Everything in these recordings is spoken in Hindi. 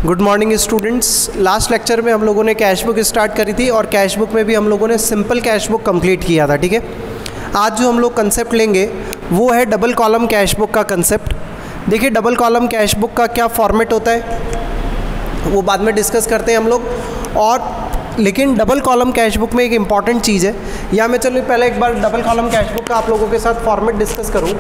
Good morning students. Last lecture में हम लोगों ने कैश बुक स्टार्ट करी थी और कैश बुक में भी हम लोगों ने सिंपल कैश बुक कंप्लीट किया था। ठीक है, आज जो हम लोग कंसेप्ट लेंगे वो है डबल कॉलम कैश बुक का कंसेप्ट। देखिए, डबल कॉलम कैश बुक का क्या फॉर्मेट होता है वो बाद में डिस्कस करते हैं हम लोग। और लेकिन डबल कॉलम कैश बुक में एक इम्पॉर्टेंट चीज़ है, या मैं चलिए पहले एक बार डबल कॉलम कैश बुक का आप लोगों के साथ फॉर्मेट डिस्कस करूँ।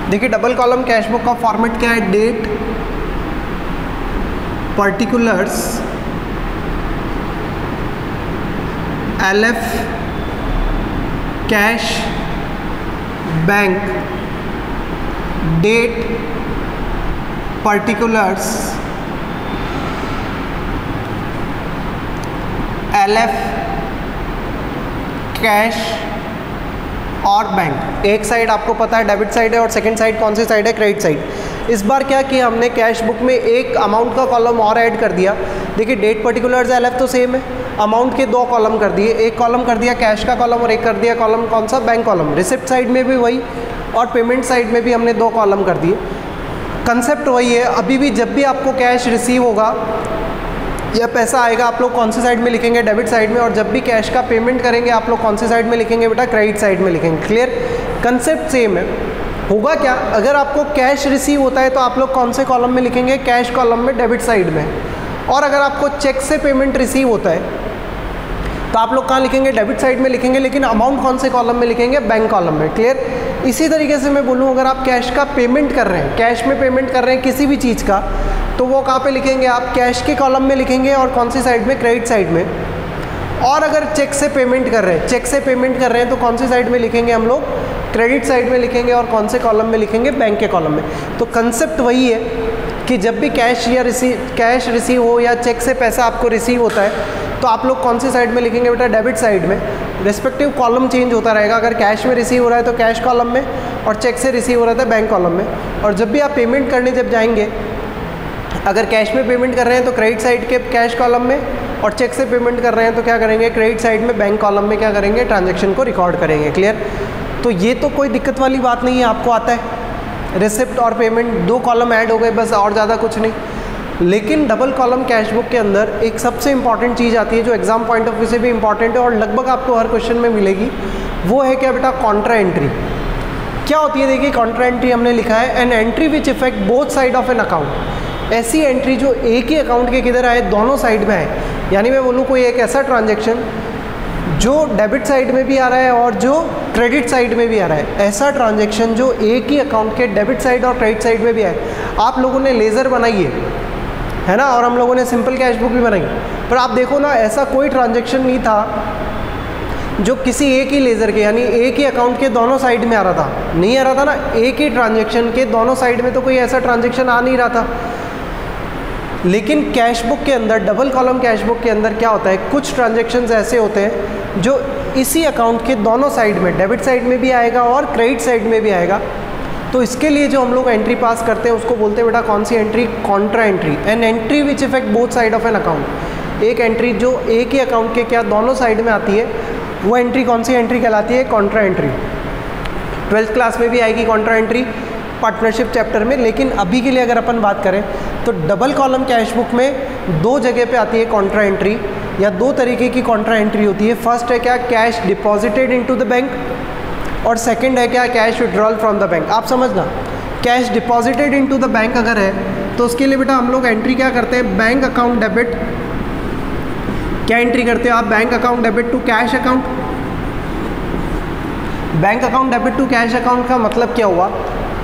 देखिए, डबल कॉलम कैश बुक का फॉर्मेट क्या है, date, particulars, LF, cash, bank, date, particulars, LF, cash और बैंक। एक साइड आपको पता है डेबिट साइड है और सेकंड साइड कौन सी साइड है, क्रेडिट साइड। इस बार क्या किया हमने, कैश बुक में एक अमाउंट का कॉलम और ऐड कर दिया। देखिए, डेट, पर्टिकुलर्स, LF तो सेम है, अमाउंट के दो कॉलम कर दिए, एक कॉलम कर दिया कैश का कॉलम और एक कर दिया कॉलम कौन सा, बैंक कॉलम। रिसिप्ट साइड में भी वही और पेमेंट साइड में भी हमने दो कॉलम कर दिए। कंसेप्ट वही है। अभी भी जब भी आपको कैश रिसीव होगा या पैसा आएगा, आप लोग कौन सी साइड में लिखेंगे, डेबिट साइड में। और जब भी कैश का पेमेंट करेंगे आप लोग कौन सी साइड में लिखेंगे बेटा, क्रेडिट साइड में लिखेंगे। क्लियर, कंसेप्ट सेम है। होगा क्या, अगर आपको कैश रिसीव होता है तो आप लोग कौन से कॉलम में लिखेंगे, कैश कॉलम में, डेबिट साइड में। और अगर आपको चेक से पेमेंट रिसीव होता है तो आप लोग कहाँ लिखेंगे, डेबिट साइड में लिखेंगे, लेकिन अमाउंट कौन से कॉलम में लिखेंगे, बैंक कॉलम में। क्लियर, इसी तरीके से मैं बोलूँ, अगर आप कैश का पेमेंट कर रहे हैं, कैश में पेमेंट कर रहे हैं किसी भी चीज़ का, तो वो कहाँ पे लिखेंगे आप, कैश के कॉलम में लिखेंगे और कौन सी साइड में, क्रेडिट साइड में। और अगर चेक से पेमेंट कर रहे हैं, चेक से पेमेंट कर रहे हैं तो कौन सी साइड में लिखेंगे हम लोग, क्रेडिट साइड में लिखेंगे। और कौन से कॉलम में लिखेंगे, बैंक के कॉलम में। तो कंसेप्ट वही है कि जब भी कैश रिसीव हो या चेक से पैसा आपको रिसीव होता है तो आप लोग कौन सी साइड में लिखेंगे बेटा, डेबिट साइड में। रिस्पेक्टिव कॉलम चेंज होता रहेगा, अगर कैश में रिसीव हो रहा है तो कैश कॉलम में और चेक से रिसीव हो रहा है बैंक कॉलम में। और जब भी आप पेमेंट करने जब जाएंगे, अगर कैश में पेमेंट कर रहे हैं तो क्रेडिट साइड के कैश कॉलम में, और चेक से पेमेंट कर रहे हैं तो क्या करेंगे, क्रेडिट साइड में, बैंक कॉलम में क्या करेंगे, ट्रांजैक्शन को रिकॉर्ड करेंगे। क्लियर, तो ये तो कोई दिक्कत वाली बात नहीं है, आपको आता है। रिसिप्ट और पेमेंट दो कॉलम ऐड हो गए बस, और ज़्यादा कुछ नहीं। लेकिन डबल कॉलम कैश बुक के अंदर एक सबसे इंपॉर्टेंट चीज़ आती है जो एग्जाम पॉइंट ऑफ व्यू से भी इंपॉर्टेंट है और लगभग आपको हर क्वेश्चन में मिलेगी। वो है क्या बेटा, कॉन्ट्रा एंट्री। क्या होती है, देखिए कॉन्ट्रा एंट्री हमने लिखा है, N entry which affect both side of an account. ऐसी एंट्री जो एक ही अकाउंट के किधर आए, दोनों साइड में आए। यानी मैं बोलूँ कोई एक ऐसा ट्रांजेक्शन जो डेबिट साइड में भी आ रहा है और जो क्रेडिट साइड में भी आ रहा है, ऐसा ट्रांजेक्शन जो एक ही अकाउंट के डेबिट साइड और क्रेडिट साइड में भी आए। आप लोगों ने लेज़र बनाई है ना, और हम लोगों ने सिंपल कैश बुक भी बनाई, पर आप देखो ना, ऐसा कोई ट्रांजेक्शन नहीं था जो किसी एक ही लेज़र के, यानी एक ही अकाउंट के दोनों साइड में आ रहा था। नहीं आ रहा था ना, एक ही ट्रांजेक्शन के दोनों साइड में तो कोई ऐसा ट्रांजेक्शन आ नहीं रहा था। लेकिन कैश बुक के अंदर, डबल कॉलम कैश बुक के अंदर क्या होता है, कुछ ट्रांजेक्शन्स ऐसे होते हैं जो इसी अकाउंट के दोनों साइड में, डेबिट साइड में भी आएगा और क्रेडिट साइड में भी आएगा। तो इसके लिए जो हम लोग एंट्री पास करते हैं उसको बोलते हैं बेटा कौन सी entry, contra entry. An entry which affect both side of an account. एक एंट्री जो एक ही अकाउंट के क्या दोनों साइड में आती है, वो एंट्री कौन सी एंट्री कहलाती है, कॉन्ट्रा एंट्री। 12th क्लास में भी आएगी कॉन्ट्रा एंट्री, पार्टनरशिप चैप्टर में। लेकिन अभी के लिए अगर अपन बात करें तो डबल कॉलम कैश बुक में दो जगह पे आती है कॉन्ट्रा एंट्री, या दो तरीके की कॉन्ट्रा एंट्री होती है। फर्स्ट है क्या, cash deposited into the bank, और सेकंड है क्या, cash withdrawal from the bank. आप समझना, cash deposited into the bank अगर है तो उसके लिए बेटा हम लोग एंट्री क्या करते हैं, बैंक अकाउंट डेबिट। क्या एंट्री करते हो आप, bank account debit to cash account. Bank account debit to cash account का मतलब क्या हुआ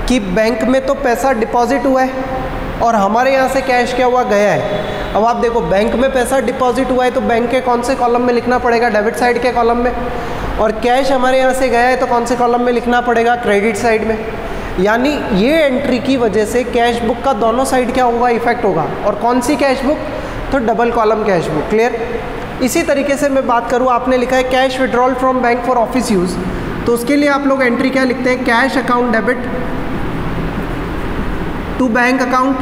कि बैंक में तो पैसा डिपॉजिट हुआ है और हमारे यहाँ से कैश क्या हुआ, गया है। अब आप देखो, बैंक में पैसा डिपॉजिट हुआ है तो बैंक के कौन से कॉलम में लिखना पड़ेगा, डेबिट साइड के कॉलम में। और कैश हमारे यहाँ से गया है तो कौन से कॉलम में लिखना पड़ेगा, क्रेडिट साइड में। यानी ये एंट्री की वजह से कैश बुक का दोनों साइड क्या होगा, इफेक्ट होगा। और कौन सी कैश बुक, तो double column cash book. Clear, इसी तरीके से मैं बात करूँ, आपने लिखा है cash withdrawal from bank for office use, तो उसके लिए आप लोग एंट्री क्या लिखते हैं, cash account debit to bank account,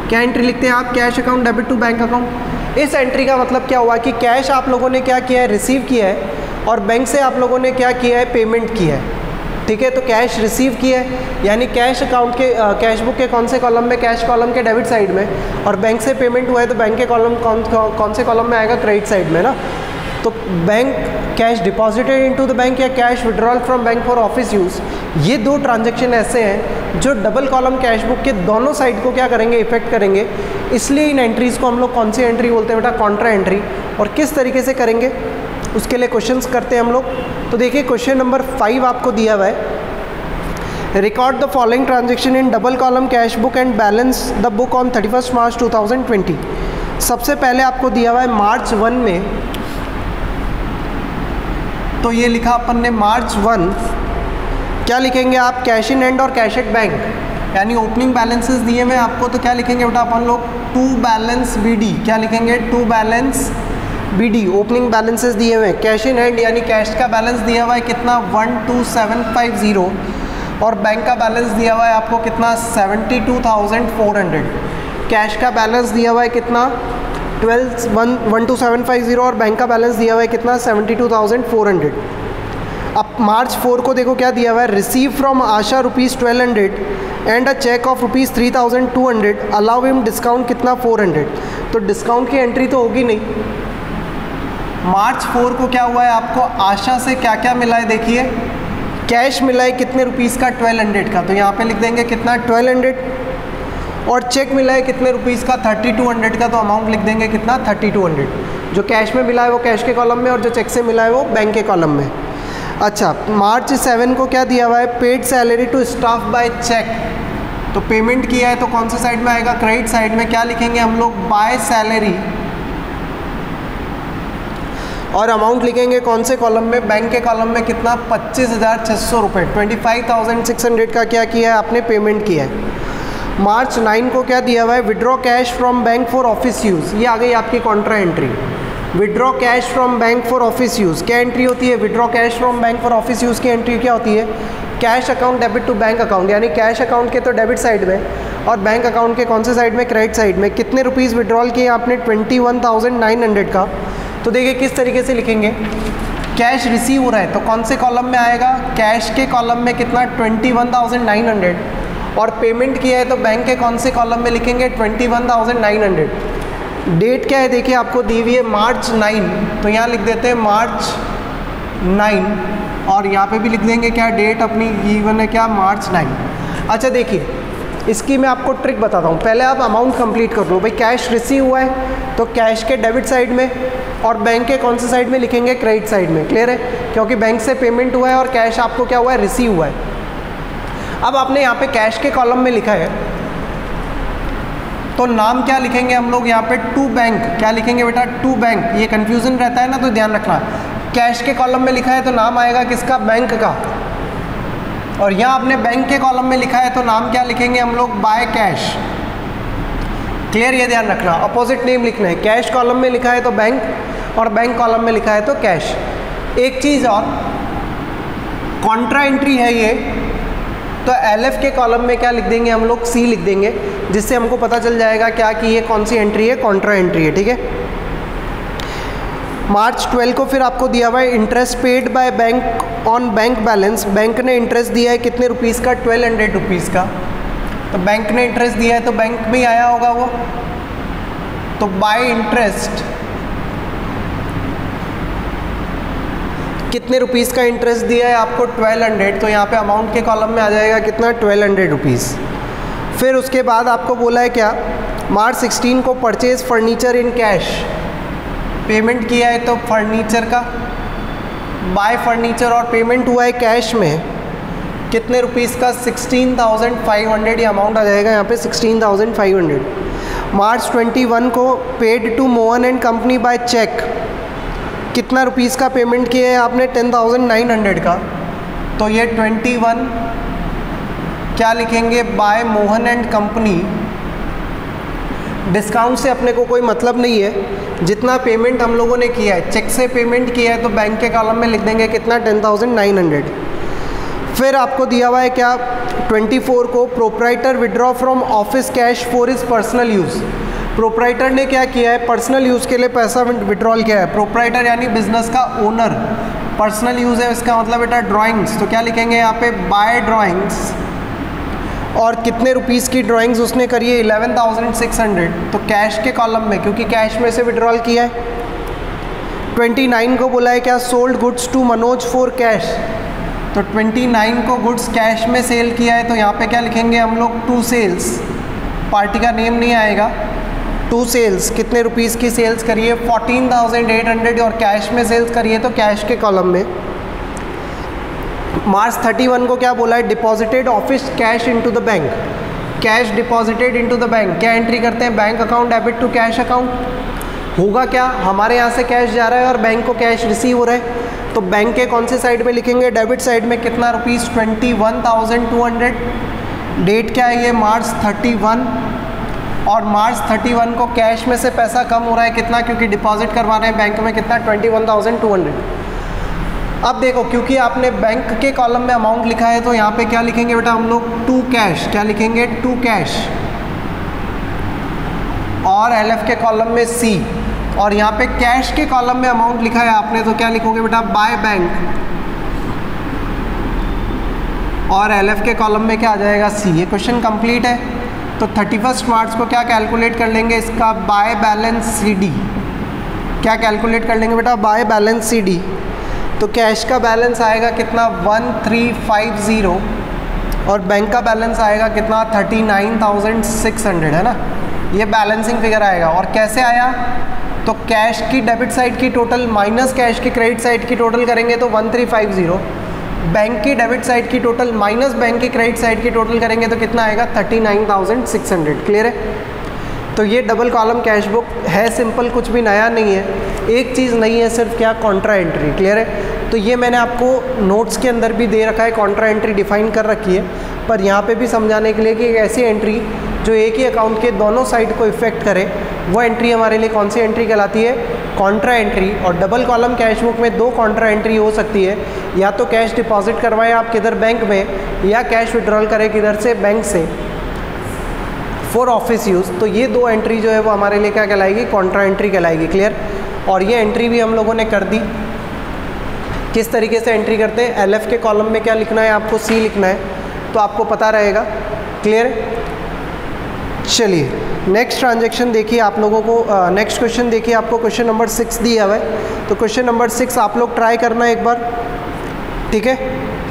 क्या एंट्री लिखते हैं आप, cash account debit to bank account. इस एंट्री का मतलब क्या हुआ कि कैश आप लोगों ने क्या किया है, रिसीव किया है, और बैंक से आप लोगों ने क्या किया है, पेमेंट किया है। ठीक है, तो कैश रिसीव किया है यानी कैश अकाउंट के कैश बुक के कौन से कॉलम में, कैश कॉलम के डेबिट साइड में, और बैंक से पेमेंट हुआ है तो बैंक के कॉलम कौन से कॉलम में आएगा, क्रेडिट साइड में ना। तो bank cash deposited into the bank या cash withdrawal from bank for office use, ये दो ट्रांजैक्शन ऐसे हैं जो डबल कॉलम कैश बुक के दोनों साइड को क्या करेंगे, इफेक्ट करेंगे। इसलिए इन एंट्रीज़ को हम लोग कौन सी एंट्री बोलते हैं बेटा, कॉन्ट्रा एंट्री। और किस तरीके से करेंगे उसके लिए क्वेश्चंस करते हैं हम लोग। तो देखिए क्वेश्चन नंबर 5 आपको दिया हुआ है, record the following transaction in double column cash book and balance the book on 31 मार्च 2020। सबसे पहले आपको दिया हुआ है मार्च 1 में, तो ये लिखा अपन ने मार्च 1, क्या लिखेंगे आप, कैश इन हैंड और कैश एट बैंक, यानी ओपनिंग बैलेंसेस दिए हुए आपको, तो क्या लिखेंगे बेटा अपन लोग, टू बैलेंस BD, क्या लिखेंगे, to balance BD, opening balances दिए हुए हैं। कैश इन हैंड यानी कैश का बैलेंस दिया हुआ है कितना, 12750, और बैंक का बैलेंस दिया हुआ है आपको कितना, 72,400। कैश का बैलेंस दिया हुआ है कितना, 12750, और बैंक का बैलेंस दिया हुआ है कितना, 72,400। अब मार्च 4 को देखो क्या दिया हुआ है, receive from Asha ₹1200 and a cheque of ₹3200, allow him discount कितना, 400। तो डिस्काउंट की एंट्री तो होगी नहीं। मार्च 4 को क्या हुआ है, आपको आशा से क्या क्या मिला है, देखिए कैश मिला है कितने रुपीज़ का, 1200 का, तो यहाँ पे लिख देंगे कितना, 1200, और चेक मिला है कितने रुपीज़ का, 3200 का, तो अमाउंट लिख देंगे कितना, 3200। जो कैश में मिला है वो कैश के कॉलम में, और जो चेक से मिला है वो बैंक के कॉलम में। अच्छा, मार्च 7 को क्या दिया हुआ है, paid salary to staff by cheque, तो पेमेंट किया है तो कौन से साइड में आएगा, क्रेडिट साइड में। क्या लिखेंगे हम लोग, बाय सैलरी, और अमाउंट लिखेंगे कौन से कॉलम में, बैंक के कॉलम में, कितना, 25,600 रुपये, 25,600 का क्या किया है आपने, पेमेंट किया है। मार्च 9 को क्या दिया हुआ है, withdraw cash from bank for office use, ये आ गई आपकी contra entry. Withdraw cash from bank for office use, क्या एंट्री होती है, withdraw cash from bank for office use की एंट्री क्या होती है, cash account debit to bank account, यानी कैश अकाउंट के तो डेबिट साइड में, और बैंक अकाउंट के कौन से साइड में, क्रेडिट साइड में। कितने रुपीज़ विड्रॉल किए आपने, 21,900 का। तो देखिए किस तरीके से लिखेंगे, कैश रिसीव हो रहा है तो कौन से कॉलम में आएगा, कैश के कॉलम में कितना, 21,900, और पेमेंट किया है तो बैंक के कौन से कॉलम में लिखेंगे, 21,900। डेट क्या है, देखिए आपको दी हुई है मार्च 9, तो यहाँ लिख देते हैं मार्च 9, और यहाँ पे भी लिख देंगे क्या, डेट अपनी गिवन है क्या, मार्च 9। अच्छा देखिए इसकी मैं आपको ट्रिक बताता हूँ, पहले आप अमाउंट कंप्लीट कर लो। भाई कैश रिसीव हुआ है तो कैश के डेबिट साइड में, और बैंक के कौन से साइड में लिखेंगे, क्रेडिट साइड में। क्लियर है, क्योंकि बैंक से पेमेंट हुआ है और कैश आपको क्या हुआ है, रिसीव हुआ है। अब आपने यहाँ पे कैश के कॉलम में लिखा है तो नाम क्या लिखेंगे हम लोग, यहाँ पे टू बैंक, क्या लिखेंगे बेटा, टू बैंक। ये कन्फ्यूज़न रहता है ना, तो ध्यान रखना, कैश के कॉलम में लिखा है तो नाम आएगा किसका, बैंक का, और यहाँ आपने बैंक के कॉलम में लिखा है तो नाम क्या लिखेंगे हम लोग, बाय कैश। क्लियर, ये ध्यान रखना, अपोजिट नेम लिखना है, कैश कॉलम में लिखा है तो बैंक, और बैंक कॉलम में लिखा है तो कैश। एक चीज़ और, कॉन्ट्रा एंट्री है ये, तो LF के कॉलम में क्या लिख देंगे हम लोग, C लिख देंगे, जिससे हमको पता चल जाएगा क्या कि ये कौन सी एंट्री है, कॉन्ट्रा एंट्री है। ठीक है, मार्च 12 को फिर आपको दिया हुआ है interest paid by bank on bank balance, bank ने इंटरेस्ट दिया है कितने रुपीज़ का, 1200 रुपीज़ का, तो बैंक ने इंटरेस्ट दिया है तो बैंक में ही आया होगा वो, तो बाय इंटरेस्ट कितने रुपीज़ का इंटरेस्ट दिया है आपको, 1200, तो यहाँ पे अमाउंट के कॉलम में आ जाएगा कितना, 1200 रुपीज़। फिर उसके बाद आपको बोला है क्या, मार्च 16 को purchase furniture in cash, payment किया है तो फर्नीचर का, बाय फर्नीचर, और पेमेंट हुआ है कैश में कितने रुपीज़ का, 16,500, ये अमाउंट आ जाएगा यहाँ पे 16,500। मार्च 21 को paid to Mohan and company by cheque, कितना रुपीज़ का पेमेंट किया है आपने, 10,900 का, तो ये 21 क्या लिखेंगे, by Mohan and company. Discount से अपने को कोई मतलब नहीं है, जितना पेमेंट हम लोगों ने किया है, चेक से पेमेंट किया है तो बैंक के कॉलम में लिख देंगे कितना, 10,900। फिर आपको दिया हुआ है क्या 24 को, proprietor withdraw from office cash for is personal use. Proprietor ने क्या किया है, पर्सनल यूज़ के लिए पैसा विड्रॉल किया है। प्रोप्राइटर यानी बिजनेस का ओनर, पर्सनल यूज़ है इसका मतलब बेटा ड्राइंग्स, तो क्या लिखेंगे यहाँ पे बाय ड्राइंग्स, और कितने रुपीस की ड्राइंग्स उसने करी है 11,600, तो कैश के कॉलम में, क्योंकि कैश में से विड्रॉल किया है। 29 को बोला है क्या sold goods to Manoj for cash, तो 29 को गुड्स कैश में सेल किया है, तो यहाँ पे क्या लिखेंगे हम लोग टू सेल्स, पार्टी का नेम नहीं आएगा, टू सेल्स, कितने रुपीस की सेल्स करिए 14,800 और कैश में सेल्स करिए तो कैश के कॉलम में। मार्च 31 को क्या बोला है, deposited office cash into the bank, cash deposited into the bank, क्या एंट्री करते हैं, bank account debit to cash account. होगा क्या, हमारे यहाँ से कैश जा रहा है और बैंक को कैश रिसीव हो रहा है, तो बैंक के कौन से साइड में लिखेंगे, डेबिट साइड में कितना रुपीस 21,200, डेट क्या है ये मार्च 31, और मार्च 31 को कैश में से पैसा कम हो रहा है कितना, क्योंकि डिपॉजिट करवा रहे हैं बैंक में कितना 21,200। अब देखो क्योंकि आपने बैंक के कॉलम में अमाउंट लिखा है तो यहाँ पे क्या लिखेंगे बेटा हम लोग टू कैश, क्या लिखेंगे टू कैश, और एलएफ के कॉलम में सी, और यहाँ पे कैश के कॉलम में अमाउंट लिखा है आपने तो क्या लिखोगे बेटा बाय बैंक, और एलएफ के कॉलम में क्या आ जाएगा सी। ये क्वेश्चन कंप्लीट है। तो 31 मार्च को क्या कैलकुलेट कर लेंगे इसका बाय बैलेंस सीडी, क्या कैलकुलेट कर लेंगे बेटा बाय बैलेंस सीडी, तो कैश का बैलेंस आएगा कितना 1350 और बैंक का बैलेंस आएगा कितना 39,600 है ना, ये बैलेंसिंग फिगर आएगा। और कैसे आया, तो कैश की डेबिट साइड की टोटल माइनस कैश की क्रेडिट साइड की टोटल करेंगे तो 1350, बैंक की डेबिट साइड की टोटल माइनस बैंक की क्रेडिट साइड की टोटल करेंगे तो कितना आएगा 39,600। क्लियर है। तो ये डबल कॉलम कैश बुक है, सिंपल, कुछ भी नया नहीं है। एक चीज़ नहीं है सिर्फ क्या, कॉन्ट्रा एंट्री। क्लियर है। तो ये मैंने आपको नोट्स के अंदर भी दे रखा है, कॉन्ट्रा एंट्री डिफाइन कर रखी है, पर यहाँ पे भी समझाने के लिए कि एक ऐसी एंट्री जो एक ही अकाउंट के दोनों साइड को इफेक्ट करे, वो एंट्री हमारे लिए कौन सी एंट्री कहलाती है, कॉन्ट्रा एंट्री। और डबल कॉलम कैश बुक में दो कॉन्ट्रा एंट्री हो सकती है, या तो कैश डिपॉजिट करवाएं आप किधर बैंक में, या कैश विड्रॉल करें किधर से बैंक से फॉर ऑफिस यूज़। तो ये दो एंट्री जो है वो हमारे लिए क्या कहलाएगी, कॉन्ट्रा एंट्री कहलाएगी। क्लियर। और ये एंट्री भी हम लोगों ने कर दी। किस तरीके से एंट्री करते हैं, एलएफ के कॉलम में क्या लिखना है आपको, सी लिखना है, तो आपको पता रहेगा। क्लियर। चलिए नेक्स्ट ट्रांजैक्शन देखिए आप लोगों को, नेक्स्ट क्वेश्चन देखिए, आपको क्वेश्चन नंबर 6 दिया हुआ है, तो क्वेश्चन नंबर 6 आप लोग ट्राई करना एक बार, ठीक है।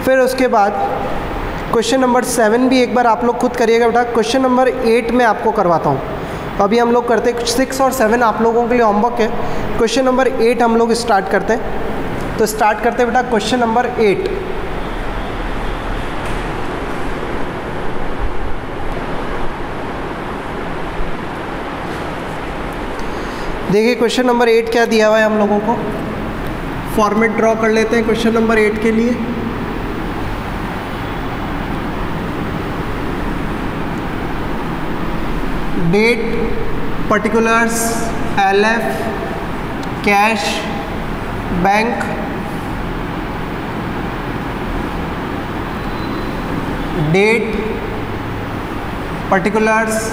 फिर उसके बाद क्वेश्चन नंबर 7 भी एक बार आप लोग खुद करिएगा बेटा। क्वेश्चन नंबर 8 में आपको करवाता हूँ, अभी हम लोग करते हैं 6 और 7 आप लोगों के लिए होमवर्क है। क्वेश्चन नंबर 8 हम लोग स्टार्ट करते हैं, तो स्टार्ट करते हैं बेटा क्वेश्चन नंबर 8। देखिए क्वेश्चन नंबर 8 क्या दिया हुआ है हम लोगों को, फॉर्मेट ड्रॉ कर लेते हैं क्वेश्चन नंबर 8 के लिए। Date, particulars, LF, cash, bank, date, particulars,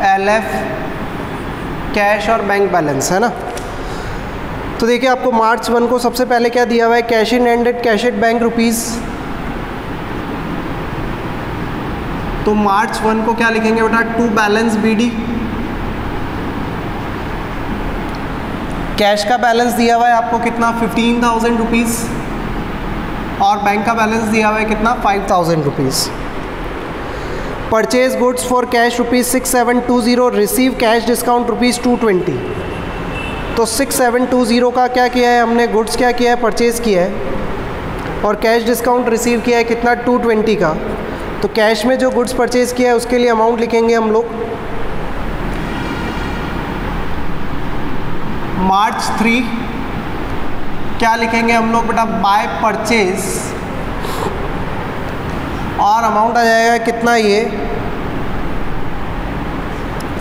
LF, cash और बैंक बैलेंस, है ना। तो देखिए आपको मार्च 1 को सबसे पहले क्या दिया हुआ है, cash in hand eight cash at bank rupees. तो मार्च 1 को क्या लिखेंगे बेटा, टू बैलेंस बीडी। कैश का बैलेंस दिया हुआ है आपको कितना 15,000 रुपीज़, और बैंक का बैलेंस दिया हुआ है कितना 5,000 rupees. Purchase goods for cash rupees 6720, receive cash discount rupees 220। तो 6720 का क्या किया है हमने, गुड्स क्या किया है, परचेज़ किया है, और कैश डिस्काउंट रिसीव किया है कितना 220 का। तो कैश में जो गुड्स परचेज़ किया है उसके लिए अमाउंट लिखेंगे हम लोग मार्च 3, क्या लिखेंगे हम लोग बेटा, बाय परचेज, और अमाउंट आ जाएगा कितना ये,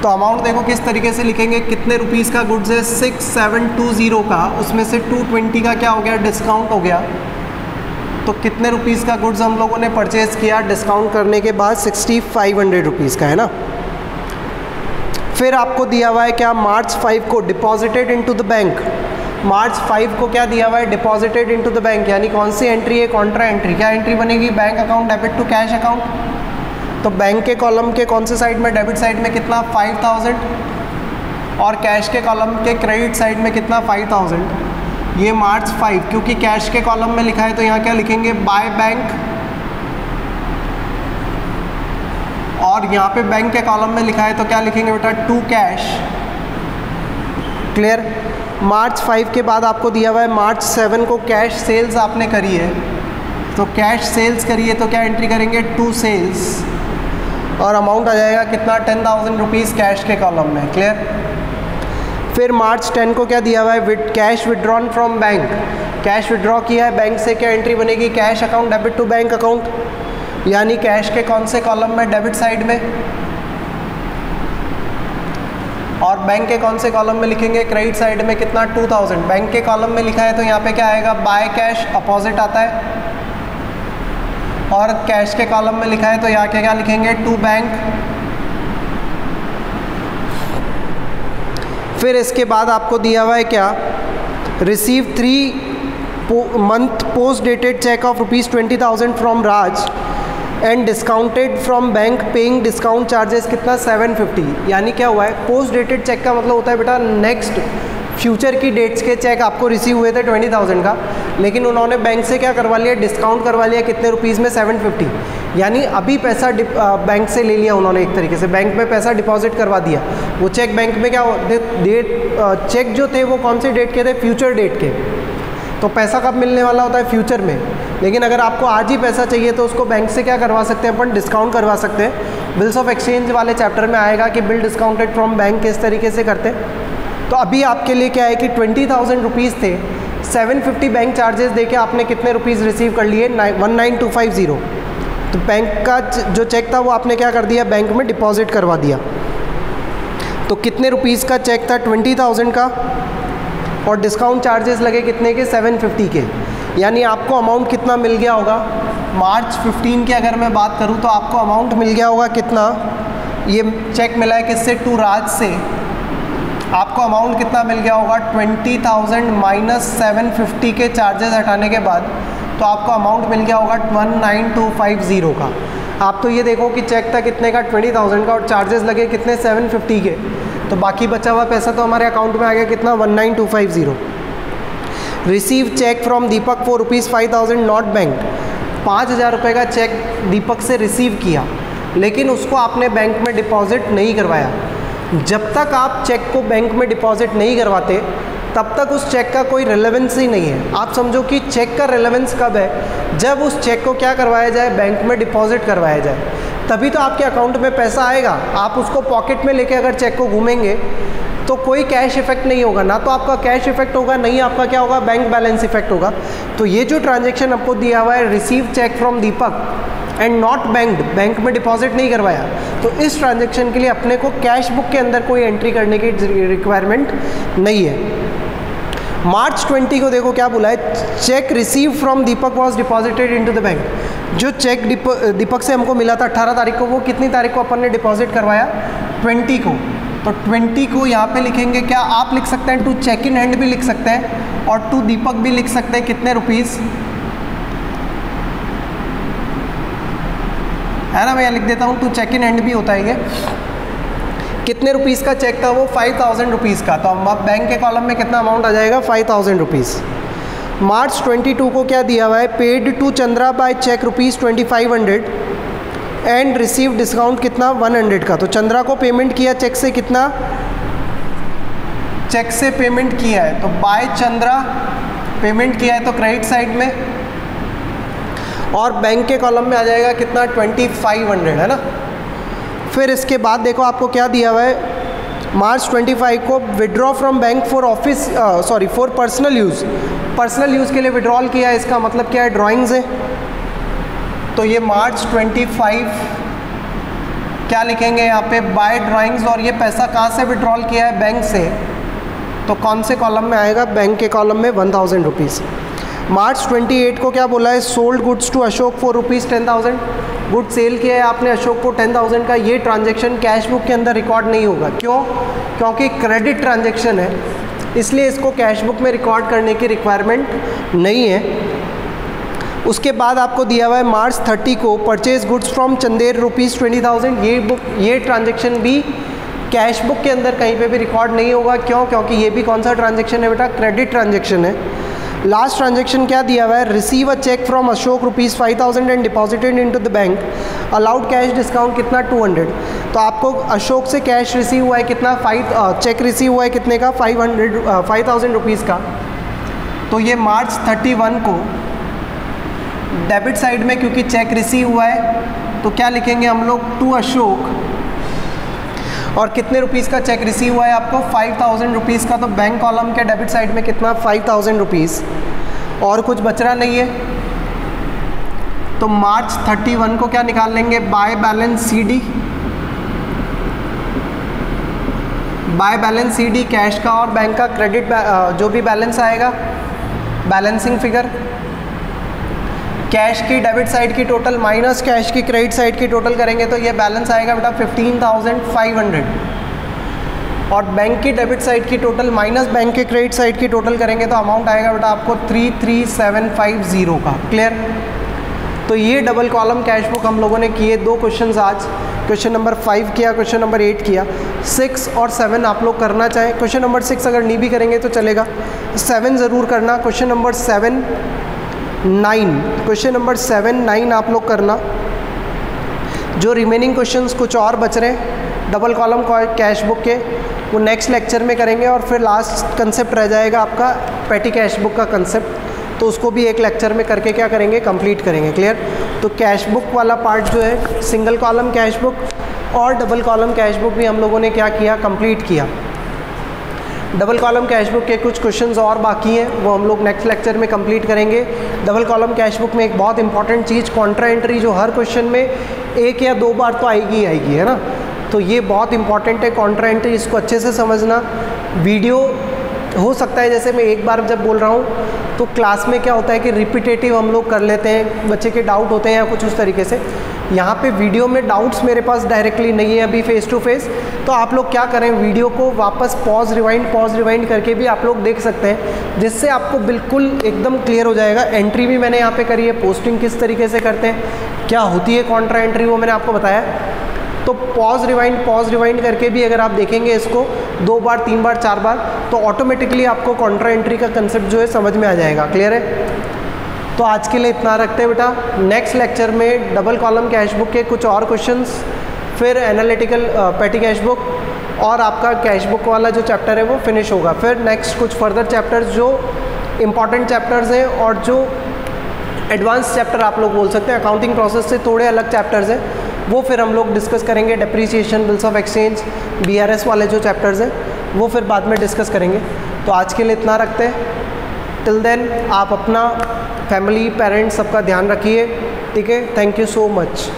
तो अमाउंट देखो किस तरीके से लिखेंगे, कितने रुपीस का गुड्स है 6720 का, उसमें से 220 का क्या हो गया, डिस्काउंट हो गया, तो कितने रुपीज़ का गुड्स हम लोगों ने परचेज़ किया डिस्काउंट करने के बाद? 6500 रुपीज़ का, है ना। फिर आपको दिया हुआ है क्या? मार्च 5 को डिपॉजिटेड इनटू द बैंक। मार्च 5 को क्या दिया हुआ है? डिपॉजिटेड इनटू द बैंक, यानी कौन सी एंट्री है? Contra entry. क्या एंट्री बनेगी? Bank account debit to cash account. तो बैंक के कॉलम के कौन से साइड में? डेबिट साइड में कितना? 5000, और कैश के कॉलम के क्रेडिट साइड में कितना? 5000। ये मार्च 5, क्योंकि कैश के कॉलम में लिखा है तो यहाँ क्या लिखेंगे? बाय बैंक, और यहाँ पे बैंक के कॉलम में लिखा है तो क्या लिखेंगे बेटा? To cash. क्लियर। मार्च 5 के बाद आपको दिया हुआ है मार्च 7 को कैश सेल्स आपने करी है, तो कैश सेल्स करिए तो क्या एंट्री करेंगे? टू सेल्स, और अमाउंट आ जाएगा कितना? 10,000 रुपीज़ कैश के कॉलम में। क्लियर। फिर मार्च 10 को क्या दिया हुआ है? Cash withdrawn from bank. Cash withdraw किया है बैंक से, क्या एंट्री बनेगी? Cash account debit to bank account, यानी कैश के कौन से कॉलम में? डेबिट साइड में, और बैंक के कौन से कॉलम में लिखेंगे? क्रेडिट साइड में। कितना? 2000। बैंक के कॉलम में लिखा है तो यहाँ पे क्या आएगा? बाय कैश, अपोजिट आता है, और कैश के कॉलम में लिखा है तो यहाँ क्या लिखेंगे? To bank. फिर इसके बाद आपको दिया हुआ है क्या? Receive 3 month post dated cheque of ₹20,000 from Raj and discounted from bank paying discount charges. कितना? 750। यानी क्या हुआ है? पोस्ट डेटेड चेक का मतलब होता है बेटा नेक्स्ट फ्यूचर की डेट्स के चेक आपको रिसीव हुए थे 20,000 का, लेकिन उन्होंने बैंक से क्या करवा लिया? डिस्काउंट करवा लिया। कितने रुपीज़ में? 750। यानी अभी पैसा बैंक से ले लिया उन्होंने, एक तरीके से बैंक में पैसा डिपॉजिट करवा दिया। वो चेक बैंक में क्या डेट चेक जो थे वो कौन से डेट के थे? फ्यूचर डेट के। तो पैसा कब मिलने वाला होता है? फ्यूचर में। लेकिन अगर आपको आज ही पैसा चाहिए तो उसको बैंक से क्या करवा सकते हैं अपन? डिस्काउंट करवा सकते हैं। बिल्स ऑफ एक्सचेंज वाले चैप्टर में आएगा कि बिल डिस्काउंटेड फ्रॉम बैंक किस तरीके से करते हैं। तो अभी आपके लिए क्या है कि 20,000 रुपीज़ थे, 750 बैंक चार्जेस देके आपने कितने रुपीज़ रिसीव कर लिए? 19,250। तो बैंक का जो चेक था वो आपने क्या कर दिया? बैंक में डिपॉजिट करवा दिया। तो कितने रुपीज़ का चेक था? 20,000 का, और डिस्काउंट चार्जेस लगे कितने के? 750 के। यानी आपको अमाउंट कितना मिल गया होगा? मार्च 15 की अगर मैं बात करूं तो आपको अमाउंट मिल गया होगा कितना? ये चेक मिला है किससे? टू राज से। आपको अमाउंट कितना मिल गया होगा? 20,000 माइनस 750 के चार्जेस हटाने के बाद तो आपको अमाउंट मिल गया होगा 19,250 का। आप तो ये देखो कि चेक था कितने का? 20,000 का, और चार्जेस लगे कितने? 750 के। तो बाकी बचा हुआ पैसा तो हमारे अकाउंट में आ गया कितना? 19,250। Receive cheque from Deepak for ₹5,000 not bank. 5,000 रुपये का चेक दीपक से रिसीव किया, लेकिन उसको आपने बैंक में डिपॉजिट नहीं करवाया। जब तक आप चेक को बैंक में डिपॉजिट नहीं करवाते तब तक उस चेक का कोई रेलेवेंस ही नहीं है। आप समझो कि चेक का रेलेवेंस कब है? जब उस चेक को क्या करवाया जाए? बैंक में डिपॉजिट करवाया जाए, तभी तो आपके अकाउंट में पैसा आएगा। आप उसको पॉकेट में लेके अगर चेक को घूमेंगे तो कोई कैश इफेक्ट नहीं होगा, ना तो आपका कैश इफेक्ट होगा, नहीं आपका क्या होगा? बैंक बैलेंस इफेक्ट होगा। तो ये जो ट्रांजैक्शन आपको दिया हुआ है, receive cheque from Deepak and not bank, bank में डिपॉजिट नहीं करवाया, तो इस ट्रांजैक्शन के लिए अपने को कैश बुक के अंदर कोई एंट्री करने की रिक्वायरमेंट नहीं है। मार्च 20 को देखो क्या बोला है? Check receive from Deepak was deposited into the bank. जो चेक दीपक से हमको मिला था 18 तारीख को, वो कितनी तारीख को अपन ने डिपॉजिट करवाया? 20 को। तो 20 को यहाँ पे लिखेंगे क्या? आप लिख सकते हैं टू चेक इन हैंड भी लिख सकते हैं, और टू दीपक भी लिख सकते हैं। कितने रुपीज़ है ना? मैं लिख देता हूँ, टू चेक इन हैंड भी होता है ये। कितने रुपीज़ का चेक था वो? 5,000 रुपीज़ का। तो अब बैंक के कॉलम में कितना अमाउंट आ जाएगा? 5,000 रुपीज़। मार्च 22 को क्या दिया हुआ है? Paid to Chandra by cheque ₹2500 and receive discount कितना? 100 का। तो चंद्रा को पेमेंट किया चेक से, कितना? चेक से पेमेंट किया है तो बाय चंद्रा पेमेंट किया है तो क्रेडिट साइड में, और बैंक के कॉलम में आ जाएगा कितना? 2500, है ना। फिर इसके बाद देखो आपको क्या दिया हुआ है? मार्च 25 को withdraw from bank for office for personal use. Personal use के लिए विड्रॉल किया है, इसका मतलब क्या है? ड्राइंग्स है। तो ये मार्च 25 क्या लिखेंगे यहाँ पे? By drawings. और ये पैसा कहाँ से विड्रॉल किया है? बैंक से। तो कौन से कॉलम में आएगा? बैंक के कॉलम में 1,000 रुपीज़। मार्च 28 को क्या बोला है, sold goods to Ashok for ₹10,000, good sale किया है आपने अशोक को 10,000 का। ये ट्रांजैक्शन कैश बुक के अंदर रिकॉर्ड नहीं होगा, क्यों? क्योंकि क्रेडिट ट्रांजैक्शन है, इसलिए इसको कैश बुक में रिकॉर्ड करने की रिक्वायरमेंट नहीं है। उसके बाद आपको दिया हुआ है मार्च 30 को परचेज गुड्स फ्रॉम चंदेर ₹20,000, ये ट्रांजैक्शन भी कैश बुक के अंदर कहीं पे भी रिकॉर्ड नहीं होगा, क्यों? क्योंकि ये भी कौन सा ट्रांजैक्शन है बेटा, क्रेडिट ट्रांजैक्शन है। लास्ट ट्रांजैक्शन क्या दिया हुआ है, receive a cheque from Ashok ₹5,000 and deposited into the bank, allowed cash discount कितना 200। तो आपको अशोक से कैश रिसीव हुआ है कितना, चेक रिसीव हुआ है कितने का, 5,000 रुपीज़ का। तो ये मार्च 31 को डेबिट साइड में क्योंकि चेक रिसीव हुआ है तो क्या लिखेंगे हम लोग, टू अशोक, और कितने रुपीज़ का चेक रिसीव हुआ है आपको, 5,000 रुपीज़ का। तो बैंक कॉलम के डेबिट साइड में कितना, 5,000 रुपीज़, और कुछ बच रहा नहीं है। तो मार्च 31 को क्या निकाल लेंगे, by balance CD, by balance CD cash का और बैंक का क्रेडिट जो भी बैलेंस आएगा, बैलेंसिंग फिगर, कैश की डेबिट साइड की टोटल माइनस कैश की क्रेडिट साइड की टोटल करेंगे तो ये बैलेंस आएगा बेटा 15,500, और बैंक की डेबिट साइड की टोटल माइनस बैंक के क्रेडिट साइड की टोटल करेंगे तो अमाउंट आएगा बेटा आपको 33,750 का। क्लियर? तो ये डबल कॉलम कैश बुक हम लोगों ने किए 2 क्वेश्चन आज, क्वेश्चन नंबर 5 किया, क्वेश्चन नंबर 8 किया। 6 और 7 आप लोग करना चाहें, क्वेश्चन नंबर 6 अगर नहीं भी करेंगे तो चलेगा, 7 ज़रूर करना। क्वेश्चन नंबर 7, 9, क्वेश्चन नंबर 7, 9 आप लोग करना। जो रिमेनिंग क्वेश्चंस कुछ और बच रहे हैं डबल कॉलम कैश बुक के, वो नेक्स्ट लेक्चर में करेंगे, और फिर लास्ट कंसेप्ट रह जाएगा आपका पेटी कैश बुक का कंसेप्ट, तो उसको भी एक लेक्चर में करके क्या करेंगे, कंप्लीट करेंगे। क्लियर? तो कैश बुक वाला पार्ट जो है, सिंगल कॉलम कैश बुक और डबल कॉलम कैश बुक भी हम लोगों ने क्या किया, कंप्लीट किया। डबल कॉलम कैश बुक के कुछ क्वेश्चंस और बाकी हैं, वो हम लोग नेक्स्ट लेक्चर में कंप्लीट करेंगे। डबल कॉलम कैश बुक में एक बहुत इंपॉर्टेंट चीज़, कॉन्ट्रा एंट्री, जो हर क्वेश्चन में 1 या 2 बार तो आएगी ही आएगी, है ना, तो ये बहुत इंपॉर्टेंट है कॉन्ट्रा एंट्री, इसको अच्छे से समझना। वीडियो हो सकता है जैसे मैं एक बार जब बोल रहा हूँ तो क्लास में क्या होता है कि रिपीटेटिव हम लोग कर लेते हैं, बच्चे के डाउट होते हैं या कुछ उस तरीके से। यहाँ पे वीडियो में डाउट्स मेरे पास डायरेक्टली नहीं है अभी फेस टू फेस, तो आप लोग क्या करें, वीडियो को वापस पॉज रिवाइंड करके भी आप लोग देख सकते हैं, जिससे आपको बिल्कुल एकदम क्लियर हो जाएगा। एंट्री भी मैंने यहाँ पे करी है, पोस्टिंग किस तरीके से करते हैं, क्या होती है कॉन्ट्रा एंट्री, वो मैंने आपको बताया। तो पॉज रिवाइंड करके भी अगर आप देखेंगे इसको 2 बार 3 बार 4 बार, तो ऑटोमेटिकली आपको कॉन्ट्रा एंट्री का कंसेप्ट जो है समझ में आ जाएगा। क्लियर है? तो आज के लिए इतना रखते हैं बेटा। नेक्स्ट लेक्चर में डबल कॉलम कैश बुक के कुछ और क्वेश्चंस, फिर एनालिटिकल पेटी कैश बुक, और आपका कैश बुक वाला जो चैप्टर है वो फिनिश होगा। फिर नेक्स्ट कुछ फर्दर चैप्टर्स जो इम्पॉर्टेंट चैप्टर्स हैं और जो एडवांस चैप्टर आप लोग बोल सकते हैं, अकाउंटिंग प्रोसेस से थोड़े अलग चैप्टर्स हैं, वो फिर हम लोग डिस्कस करेंगे। Depreciation, bills of exchange, BRS वाले जो चैप्टर्स हैं वो फिर बाद में डिस्कस करेंगे। तो आज के लिए इतना रखते हैं। टिल देन आप अपना फैमिली, पेरेंट्स सबका ध्यान रखिए, ठीक है। Thank you so much.